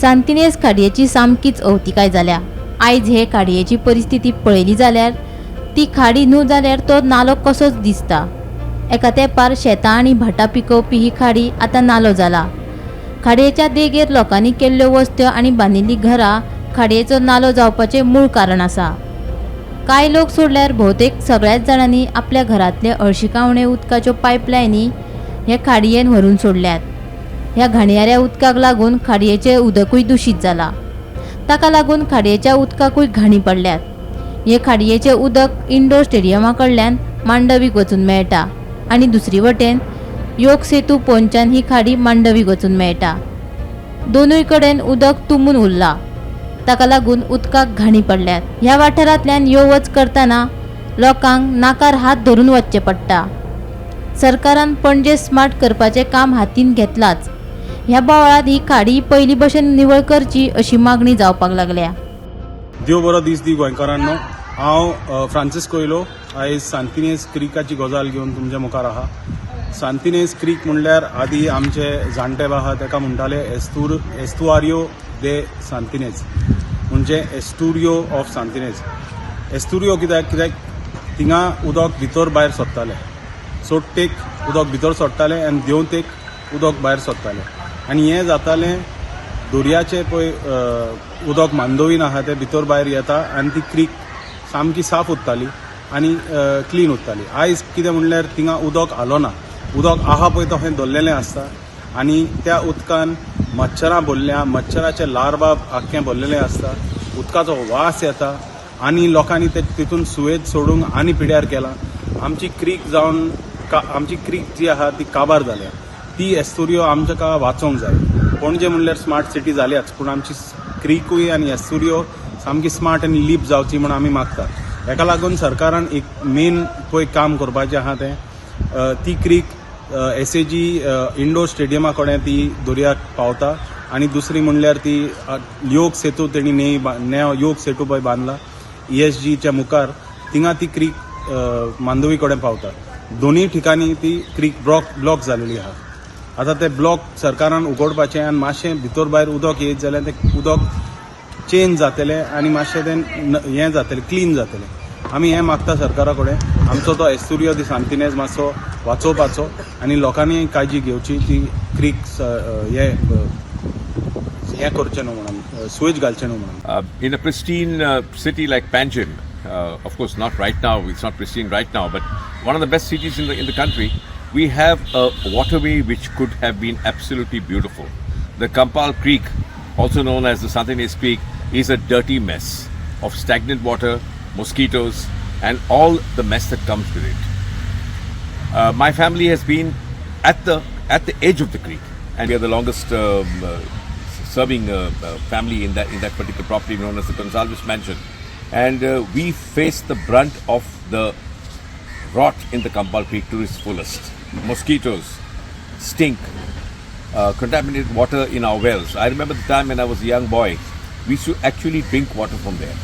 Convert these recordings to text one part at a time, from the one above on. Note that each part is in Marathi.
सांतिनेज खाडयेची सामकीच अवतिकाय जाल्या। आयज हे खाडयेची परिस्थिती पळयली जाल्यार ती खाडी न्हू जाल्यार तो नालो कसोच दिसता। एका तेंपार शेतां आनी भाटां पिकोवपी ही खाडी आतां नालो जाला। खाडयेच्या देगेर लोकांनी केल्ल्यो वस्त्यो आनी बांदिल्लीं घरां खाडयेचो नालो जावपाचें मूळ कारण आसा। कांय लोक सोडल्यार भोवतेक सगळ्याच जाणांनी आपल्या घरांतले हळशिकावणे उदकाच्यो पायपलायनी हे खाडयेन व्हरून सोडल्यात। ह्या घाणयाऱ्या उदकाक लागून खाडयेचें उदकूय दूषित जाला। ताका लागून खाडयेच्या उदकाकूय घाणी पडल्यात। हे खाडयेचें उदक इंडोर स्टेडियमा कडल्यान मांडवीक वचून मेळटा आनी दुसरी वटेन योग सेतू पोंच्यान ही खाडी मांडवीक वचून मेळटा। दोनूय कडेन उदक तुंबून उरला। ताका लागून उदकाक घाणी पडल्यात। ह्या वाठारांतल्यान यो वच करतना लोकांक नाकार हात धरून वचचें पडटा। सरकारान पणजे स्मार्ट करपाचें काम हातीन घेतलाच। ह्या बोवाळांत ही खाडी पयली भशेन निवळ करची अशी मागणी जावपाक लागल्या। देव बरो दीस दी गोंयकारांनो। हांव फ्रांसीस कोयलो आयज सांतिनेज क्रिकाची गजाल घेवन तुमच्या मुखार आहा। सांतिनेज क्रीक म्हणल्यार आदी आमचे जाणटे आहा ताका म्हणटाले एस्तुआरियो दे सांतिनेज, म्हणजे एस्टुरियो ऑफ सांतिनेज। एस्टुरियो कित्याक थिंगा उदक भितर भायर सरतालें, सोडटेक उदक भितर सरतालें आनी देंवतेक उदक भायर सरतालें आनी हें जातालें दर्याचें पळय उदक मांडोवीन आहा तें भितर भायर येता आनी ती क्रीक सामकी साफ उरताली आनी क्लीन उरताली। आयज कितें म्हणल्यार थिंगा उदक हालोना, उदक आहा पळय तशें दवरलेलें आसता आनी त्या उदकान मच्छरां भरल्या, मच्छराचे लार्वा आख्खें भरलेलें आसता, उदकाचो वास येता आनी लोकांनी तितून सुयेज सोडूंक आनी पिड्यार केला। आमची क्रीक जावन आमची क्रीक जी आहा ती काबार जाल्या। ती एस्तुरियो आमकां वाचोवंक जाय। पणजे म्हणल्यार स्मार्ट सिटी जाल्याच, पूण आमची क्रीकूय आनी एस्तुरियो सामकी स्मार्ट आनी लीप जावची म्हण आमी मागतात। हेका लागून सरकारान एक मेन पळय काम करपाचें आहा तें ती क्रीक SAG इंडोर स्टेडियमा कडेन ती दर्याक पावता आनी दुसरी म्हणल्यार ती योग सेतू तेणी नवो योग सेतू पळय बांदला ESGच्या मुखार, थिंगा ती क्रीक मांडवी कडेन पावता। दोनूय ठिकाणी ती क्रीक ब्लॉक जालेली आहा। आतां ते ब्लॉक सरकारान उगडपाचें आनी मातशें भितर भायर उदक येत जाल्यार तें उदक चेंज जातलें आनी मातशें तें हें जातलें, क्लीन जातलें। आमी हें मागता सरकारा कडेन, आमचो तो एस्तुरियो दी सांतिनेज मातसो वाचोवपाचो आनी लोकांनी काळजी घेवची, ती क्रीक हें करचें न्हू म्हणून, सुयेज घालचें न्हू म्हणून। In a pristine city like Panjim, of course not right now, it's not pristine right now, but one of the best cities in the country, we have a waterway which could have been absolutely beautiful. The Kampal Creek, also known as the Santinez Creek, is a dirty mess of stagnant water, mosquitoes, and all the mess that comes with it. My family has been at the edge of the creek, and we are the longest serving family in that particular property known as the Gonsalves Mansion, and we face the brunt of the rot in the Kampal Creek to its fullest. Mosquitoes, stink, contaminated water in our wells. I remember the time when I was a young boy, we used to actually drink water from there.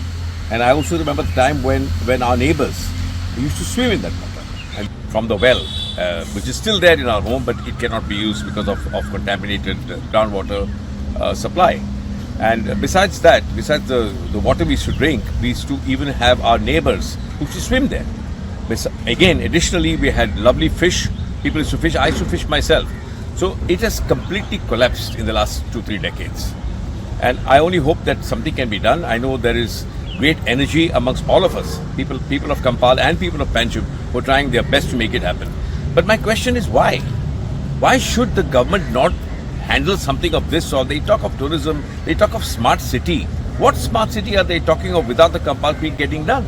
And I also remember the time when our neighbors used to swim in that water and from the well, which is still there in our home, but it cannot be used because of contaminated groundwater supply. And besides that, besides the water we used to drink, we used to even have our neighbors who used to swim there. Again, additionally, we had lovely fish. People used to fish. I used to fish myself. So it has completely collapsed in the last 2-3 decades. And I only hope that something can be done. I know there is great energy amongst all of us, people of Kampal and people of Panjim, who are trying their best to make it happen. But my question is why? Why should the government not handle something of this sort? They talk of tourism, they talk of smart city. What smart city are they talking of without the Kampal Creek getting done?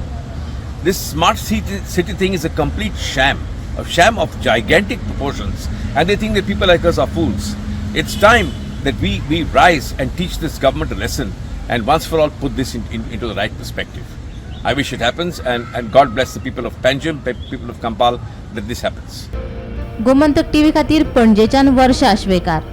This smart city thing is a complete sham, a sham of gigantic proportions, and they think that people like us are fools. It's time that we rise and teach this government a lesson and once for all put this into the right perspective. I wish it happens, and God bless the people of Panjim, people of Kampal, that this happens. Gomantak TV खातीर पणजेच्यान वर्षा आश्वेकार।